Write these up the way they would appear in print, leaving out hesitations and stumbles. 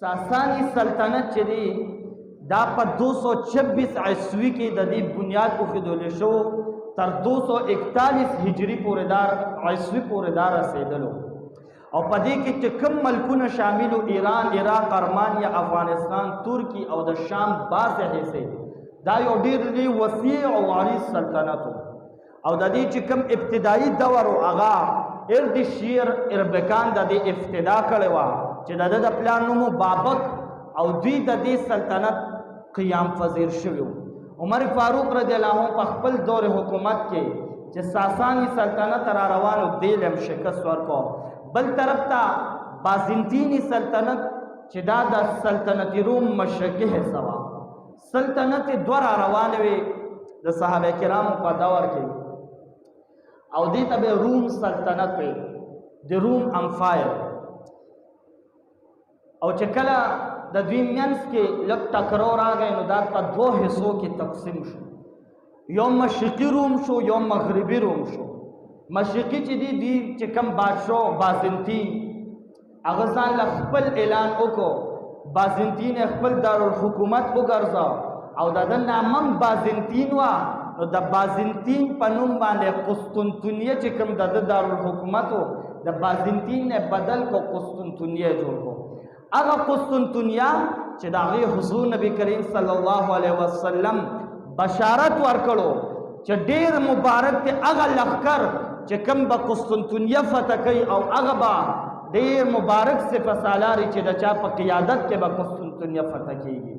ساسانی سلطنت چې دی دا په 226 عیسوي کې د دې بنیاد ایښودل شو تر 241 هجری پورې دار عیسوي پورې دار رسیدلو او په دې کې چې کوم ملکونه شامل ایران، عراق، ارمانیا، افغانستان، ترکی او د شام بعضې حصې دا یو ډېر لوی وسیع او عریض سلطنت او د دې چې کوم ابتدایي دور و هغه اردشیر اربکان د دې ابتدا کړې وه چې د د پلار نوم بابک او دوی د دې سلطنت قیام پذیر شوي عمر فاروق رضی الله عنه په خپل دور حکومت کې چې ساسانی سلطنت را روانو دې هم شکست ورکړو. بل طرف ته بازنطینی سلطنت چې دا د سلطنت روم مشرقي حصه وه. سلطنت دوه را روانې وې د صحابه کرامو په دور کې او دې ته به روم سلطنت وي، د روم امپایر. او چې کله د دوی منځ کې لږ ټکرو راغی نو دا په دوه حصو کې تقسیم شو، یو مشرقي روم شو یو مغربي روم شو. مشرقي چې دی دوی چې کوم بادشاه بازنطین هغه ځان له خپل اعلان وکړو، بازنطین خپل دارالحکومت وګرځاو او د ده نامه بازنطین وه نو د بازنطین په نوم باندې قسطنطنیه چې کوم د ده دارالحکومت و د بازنطین نه بدل کو قسطنطنیه جوړ کو. هغه قسطنطنیه چې د هغې حضور نبی کریم صلی الله علیه وسلم بشارت ورکړو چې ډېر مبارک دی هغه لښکر چې کوم به قسطنطنیه فتح کوي او هغه به ډېر مبارک سپه سالاري چې د چا په قیادت کې به قسطنطنیه فتح کیږي.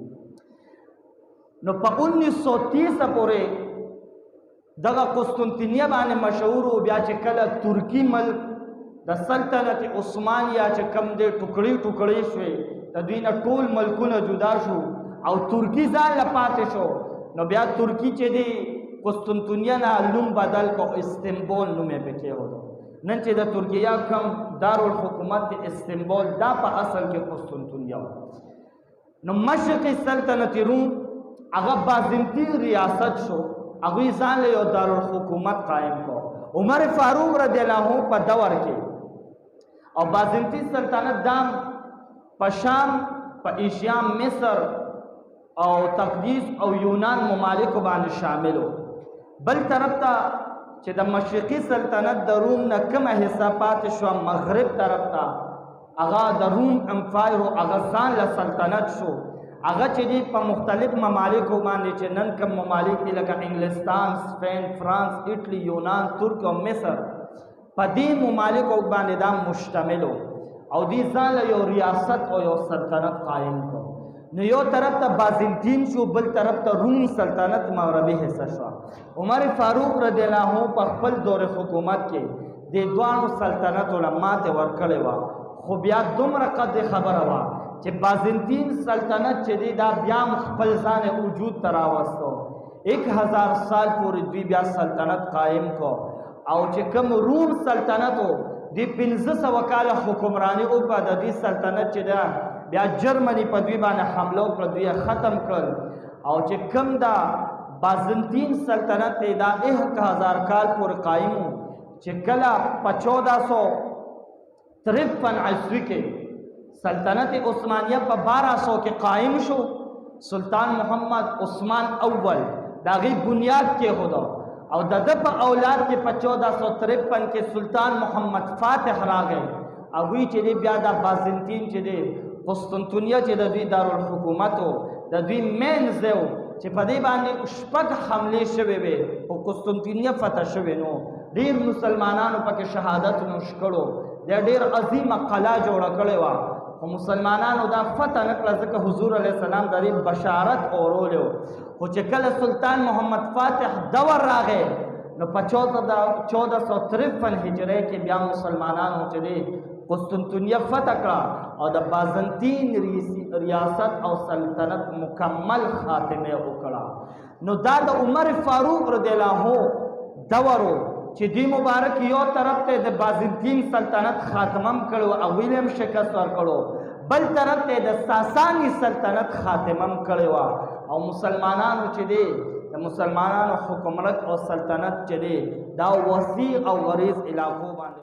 نو په 1930 پورې دغه قسطنطنیه باندې مشهور و. بیا چې کله ترکی ملک د سلطنت عثمانیه چې کوم دی ټوکړې ټوکړې شوې د دوی نه ټول ملکونه جدا شو او ترکی ځان له پاتې شو. نو بیا ترکی چې دی قسطنطنیه نه نوم بدل کو، استنبول نوم یې پکې کېښودو. نن چې د ترکیه کوم دارالحکومت د استنبول دا په اصل کې قسطنطنیه و. نو مشرقي سلطنت روم هغه بازنطین ریاست شو، هغوی ځان له یو دارالحکومت قایم کو. عمر فاروق رضی الله عنه په دور کې او بازنطین سلطنت دام په شام، په ایشیا، مصر او تقدیس او یونان ممالکو باندې شامل و. بل طرف ته چې د مشرقي سلطنت د روم نه کومه حصه پاتې شوه مغرب طرف ته هغه د روم امپایر و، هغه ځان له سلطنت شو. هغه چې دی په مختلف ممالکو باندې چې نن کوم ممالک دي لکه انګلستان، سپین، فرانس، ایټلی، یونان، ترک او مصر، په دې ممالکو باندې دا مشتمل او دې ځان له یو ریاست او یو سلطنت قایم کړو. نو یو طرف ته بازنطین شو، بل طرف ته روم سلطنت مغربي حصه شوه. عمر فاروق رضی الله عنه په خپل دور حکومت کې د دواړو سلطنتو له ماتې ورکړې وه. خو بیا دومره قدر خبره وه چې بازنطین سلطنت چې دی دا بیا خپل ځان وجود ته راوستو. 1000 سال پورې دوی بیا سلطنت قایم کو او چې کوم روم سلطنت و دوی 1500 کاله حکمراني وکړه. د دې سلطنت چې ده بیا جرمني په دوی باندې حمله وکړه، دوی ختم کړل. او چې کوم دا بازنطین سلطنت دی دا 1000 کال پورې قایم و چې کله په 1453 عیسوي کې سلطنت عثمانیه په 1200 کې قایم شو. سلطان محمد عثمان اول د هغې بنیاد کېښوده او د ده په اولاد کې په 1453 کې سلطان محمد فاتح راغی. هغوی چې دی بیا د بازنطین چې دی قسطنطنیه چې د دوی دارالحکومت و د دوی مین ځای و چې په دې باندې 6 حملې شوې وې خو قسطنطنیه فتح شوې نو ډېر مسلمانانو پکې شهادت نوش کړو. د ډېر عظیمه قلعه جوړه کړې وه خو مسلمانانو دا فتح نه کړه ځکه حضور علیه السلام د دې بشارت اورولی و. خو چې کله سلطان محمد فاتح دور راغی نو په 1453 هجرۍ کې بیا مسلمانانو چې دی قسطنطنیه فتح کړه او د بازنطین ریاست او سلطنت مکمل خاتمه وکړه. نو دا د عمر فاروق رضی الله عنه دور و چې دوی مبارک یو طرف ته د بازنطین سلطنت خاتمه کړو، هغوی هم شکست ورکړو. بل طرف ته د ساسانی سلطنت خاتمه کړې او مسلمانانو چې دی د مسلمانانو حکومت او سلطنت چې دی دا وسیع او غریض علاقو باندې